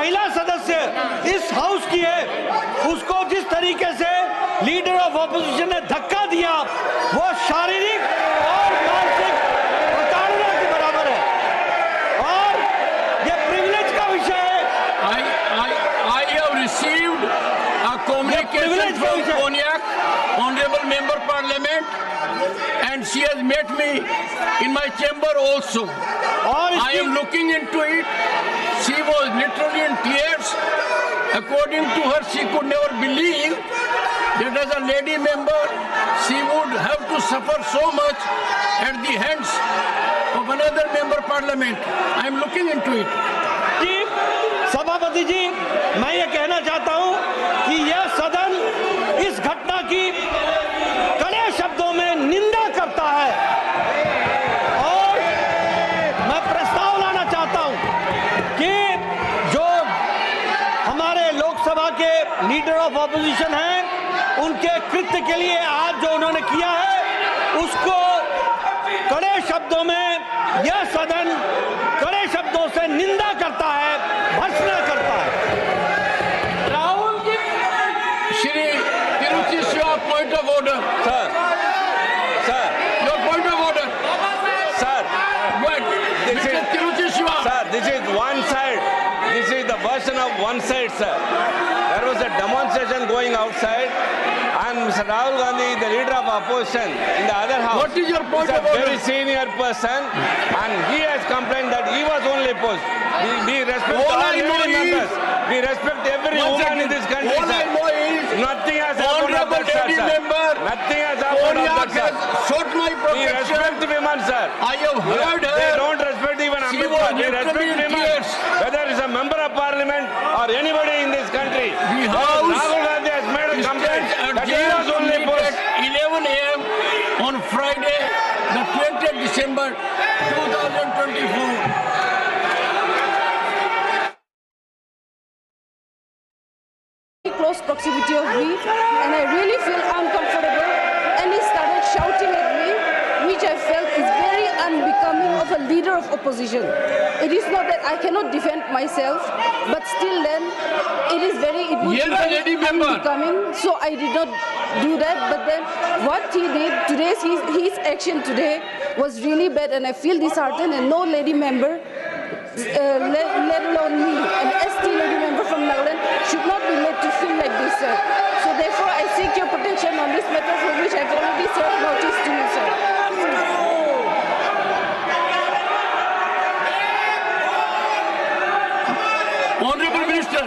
महिला सदस्य इस हाउस की है, उसको जिस तरीके से लीडर ऑफ ऑपोजिशन ने धक्का दिया, वो शारीरिक और मानसिक प्रताड़ना के बराबर है और ये प्रिविलेज का विषय है। I have received a communication from Konyak, Honorable Member Parliament, and she has met me in my chamber also. I am looking into it. She was literally in tears. According to her, she could never believe that as a lady member, she would have to suffer so much at the hands of another member Parliament. I am looking into it. सभापति जी, मैं ये कहना चाहता हूं कि यह सदन इस घटना की कड़े शब्दों में निंदा करता है और मैं प्रस्ताव लाना चाहता हूं कि जो हमारे लोकसभा के लीडर ऑफ ऑपोजिशन हैं, उनके कृत्य के लिए आज जो उन्होंने किया है, उसको कड़े शब्दों में यह सदन कड़े शब्दों से निंदा करता है, भर्त्सना करता है। Rahul ji, Shri Tiruchi Shiva, point of order. Sir, your point of order. Sir, Mr. Tiruchi Shiva. Sir, this is one side. This is the version of one side, sir. There was a demonstration going outside, and Mr. Rahul Gandhi, the leader of opposition, in the other house. What is your point is of a order? very senior person, and he has complained that he was only opposed. We respect all lady members. We respect every woman in this country, all sir. I know is Nothing has happened of that, lady sir. member Nothing has happened of that, sir. Sought my We protection. respect women, sir. I have heard her. They don't respect even She Ambedkar. was They respect literally in women. tears. Whether it's a member of parliament or anybody in this country. The House Rahul Gandhi has made a complaint that he was only opposed. at 11 a.m. on Friday, the 20th December 2024. Close proximity of me, and I really feel uncomfortable, and he started shouting at me, which I felt is very unbecoming of a leader of opposition. It is not that I cannot defend myself, but still then it would be very unbecoming, so I did not do that. But then what he did today, his action today was really bad, and I feel disheartened, and no lady member, let alone me, an ST lady member from Nagaland, should not be made to feel like this, sir. So therefore, I seek your protection on this matter, for which I've already served notice to you, sir. Honorable Minister,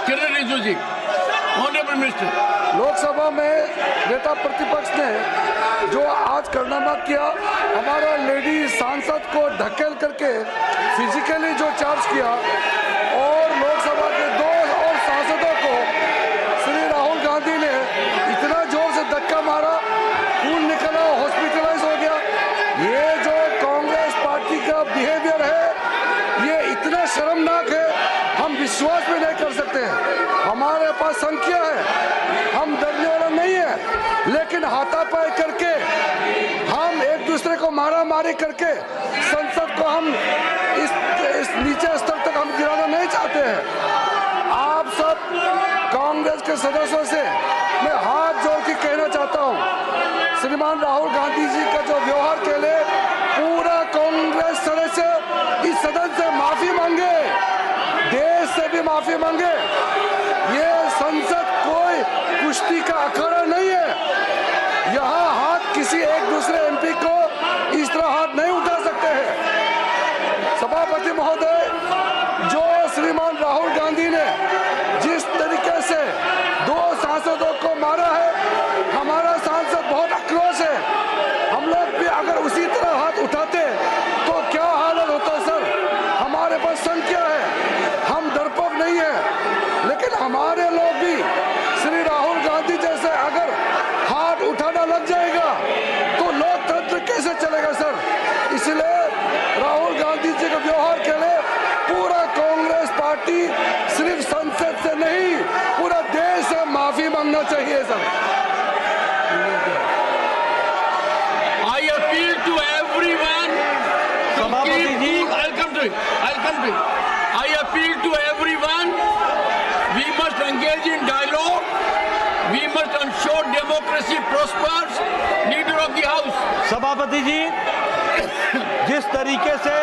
Kiran Rijiju ji, Honorable Minister. Lok Sabha में नेता प्रतिपक्ष ने जो आज कारनामा किया, हमारा lady सांसद को धकेल करके फिजिकली जो चार्ज किया और लोकसभा के 2 और सांसदों को श्री राहुल गांधी ने इतना जोर से धक्का मारा, खून निकला, हॉस्पिटलाइज हो गया। ये जो कांग्रेस पार्टी का बिहेवियर है, ये इतना शर्मनाक है, हम विश्वास भी नहीं कर सकते हैं। हमारे पास संख्या है, हम डरने वाला नहीं है, लेकिन हाथापाई करके हम एक दूसरे को मारा मारी करके संसद को हम इस नीचे स्तर तक हम गिराना नहीं चाहते हैं। आप सब कांग्रेस के सदस्यों से मैं हाथ जोड़ के कहना चाहता हूं, श्रीमान राहुल गांधी जी का जो व्यवहार के लिए पूरा कांग्रेस सदस्य इस सदन से माफी मांगे, देश से भी माफी मांगे। ये संसद कोई कुश्ती का अखाड़ा नहीं है, यहाँ हाथ किसी एक दूसरे एमपी को इस तरह हाथ नहीं उठा सकते हैं। सभापति महोदय, जो श्रीमान राहुल गांधी ने जिस तरीके से 2 सांसदों को मारा है, हमारा सांसद बहुत आक्रोश है। हम लोग भी अगर उसी तरह हाथ उठाते तो क्या हालत होता सर। हमारे पास संख्या है, हम डरपोक नहीं है, लेकिन हमारे लोग भी श्री राहुल गांधी जैसे अगर हाथ उठाना लग जाएगा तो लोकतंत्र कैसे चलेगा सर। इसलिए राहुल गांधी जी के व्यवहार के लिए पूरा कांग्रेस पार्टी सिर्फ संसद से नहीं, पूरा देश से माफी मांगना चाहिए sir. I appeal to everyone. सभापति जी, I'll come to it. I appeal to everyone. We must engage in dialogue. We must ensure democracy prospers. Leader of the House. सभापति जी, जिस तरीके से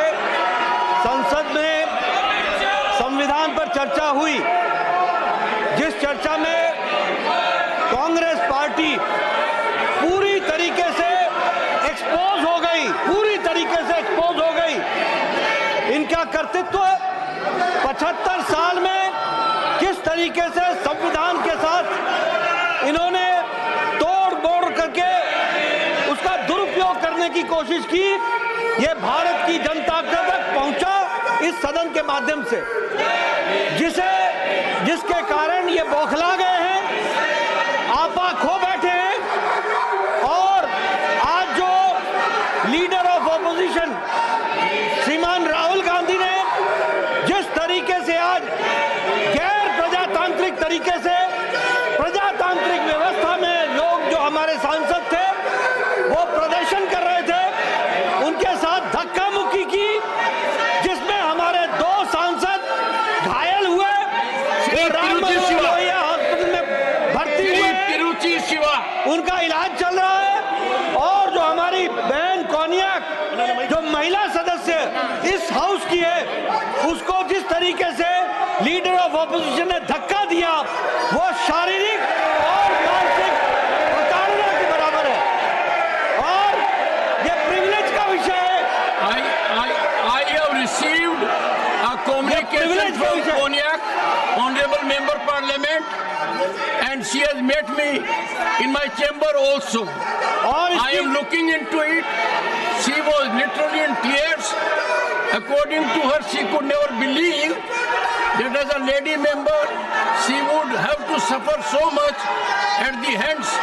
संसद में संविधान पर चर्चा हुई, जिस चर्चा में कांग्रेस पार्टी पूरी तरीके से एक्सपोज हो गई, पूरी तरीके से एक्सपोज हो गई, इनका कर्तृत्व 75 साल में किस तरीके से संविधान के साथ इन्होंने तोड़ मोड़ करके उसका दुरुपयोग करने की कोशिश की, ये भारत की जनता तक पहुंचा इस सदन के माध्यम से, जिसके कारण ये बौखला गए हैं, आपा खो बैठे हैं। और आज जो लीडर ऑफ ऑपोजिशन श्रीमान राहुल गांधी ने जिस तरीके से आज गैर प्रजातांत्रिक तरीके से प्रजातांत्रिक व्यवस्था में लोग जो हमारे सांसद थे वो प्रदर्शन कर रहे थे, उनके साथ धक्का मुक्की की, जिसमें हमारे 2 सांसद घायल हुए, हॉस्पिटल में भर्ती हुए, उनका इलाज चल रहा है। और जो हमारी बहन कोनियाक जो महिला सदस्य इस हाउस की है, उसको जिस तरीके से लीडर ऑफ ऑपोजिशन ने धक्का दिया, वो शारीरिक और मानसिक प्रताड़ना के बराबर है और ये प्रिविलेज का विषय है। I have received a communication from Konyak, Honorable Member Parliament, and she has met me in my chamber also. I am looking into it. She was literally in tears. According to her, she could never believe that as a lady member, she would have to suffer so much at the hands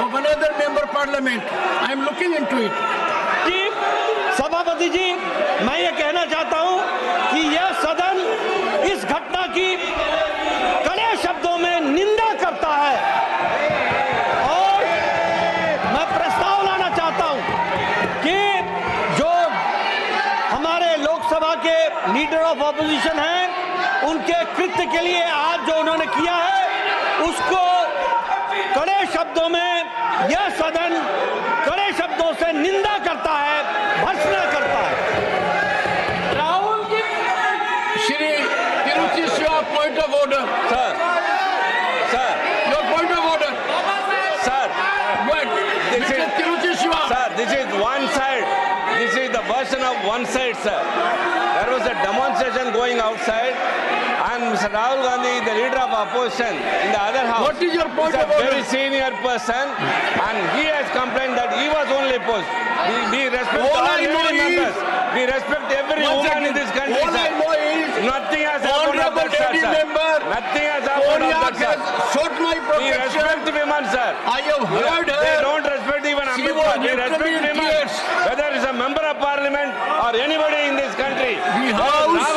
of another member parliament. I am looking into it. सभापति जी, मैं ये कहना चाहता हूं कि यह सदन इस घटना की कड़े शब्दों में निंदा करता है और मैं प्रस्ताव लाना चाहता हूं कि जो हमारे लोकसभा के लीडर ऑफ ऑपोजिशन हैं, उनके कृत्य के लिए आज जो उन्होंने किया है, उसको कड़े शब्दों में यह सदन कड़े शब्दों से निंदा करता है, भर्त्सना करता है। Rahul ji, Shri Tiruchi Shiva, point of order. Sir, Your point of order. sir, What? Mr. Tiruchi Shiva. sir, this is one side. This is the version of one side, sir. There was a demonstration going outside, and Mr. Rahul Gandhi, the leader of opposition, in the other house. What is your point is of a order? very senior person, and he has complained that he was only opposed. We respect All all I know lady is- members. We respect every One woman second. in this country, All I sir. know is Nothing has happened of Honorable that, lady sir. member Nothing has happened of Konyak that, has sir. sought my We protection. respect women, sir. I have heard They her. don't respect even She Ambedkar. was They literally respect in women. tears. Whether it's a member of parliament or anybody in this country. The House